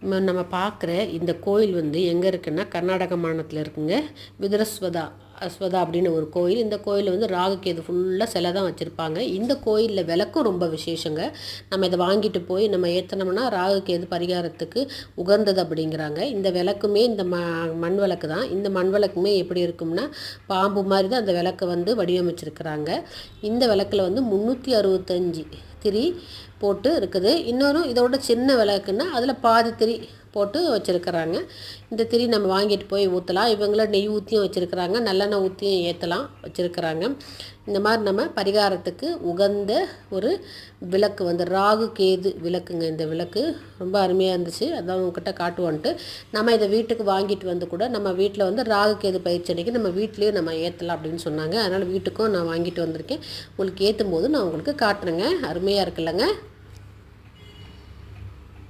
நம்ம பார்க்குற இந்த கோயில் வந்து எங்கே இருக்குன்னா கர்நாடக மாநிலத்தில் இருக்குங்க. விதரஸ்வதா அப்படின்னு ஒரு கோயில். இந்த கோயில் வந்து ராகுகேது ஃபுல்லாக சிலை தான் வச்சுருப்பாங்க. இந்த கோயிலில் விளக்கும் ரொம்ப விசேஷங்க. நம்ம இதை வாங்கிட்டு போய் நம்ம ஏற்றினோம்னா ராகுகேது பரிகாரத்துக்கு உகந்தது அப்படிங்கிறாங்க. இந்த விளக்குமே இந்த மண் விளக்கு தான். இந்த மண் விளக்குமே எப்படி இருக்கும்னா பாம்பு மாதிரி தான் அந்த விளக்கை வந்து வடிவமைச்சிருக்கிறாங்க. இந்த விளக்கில் வந்து 365 திரி போட்டு இருக்குது. இன்னொரு இதோட சின்ன விளக்குன்னா அதில் பாதி திரி போட்டு வச்சுருக்கிறாங்க. இந்த திரி நம்ம வாங்கிட்டு போய் ஊற்றலாம். இவங்கள நெய் ஊற்றியும் வச்சுருக்கிறாங்க, நல்லெண்ணெய் ஊற்றியும் ஏற்றலாம் வச்சுருக்கிறாங்க. இந்த மாதிரி நம்ம பரிகாரத்துக்கு உகந்த ஒரு விளக்கு வந்து ராகு கேது விளக்குங்க. இந்த விளக்கு ரொம்ப அருமையாக இருந்துச்சு, அதான் உங்ககிட்ட காட்டுவோன்ட்டு. நம்ம இதை வீட்டுக்கு வாங்கிட்டு வந்து கூட நம்ம வீட்டில் வந்து ராகு கேது பயிற்சி அன்னைக்கு நம்ம வீட்லேயே நம்ம ஏற்றலாம் அப்படின்னு சொன்னாங்க. அதனால் வீட்டுக்கும் நான் வாங்கிட்டு வந்திருக்கேன். உங்களுக்கு ஏற்றும் போது நான் உங்களுக்கு காட்டுறேங்க. அருமையாக இருக்குல்லங்க.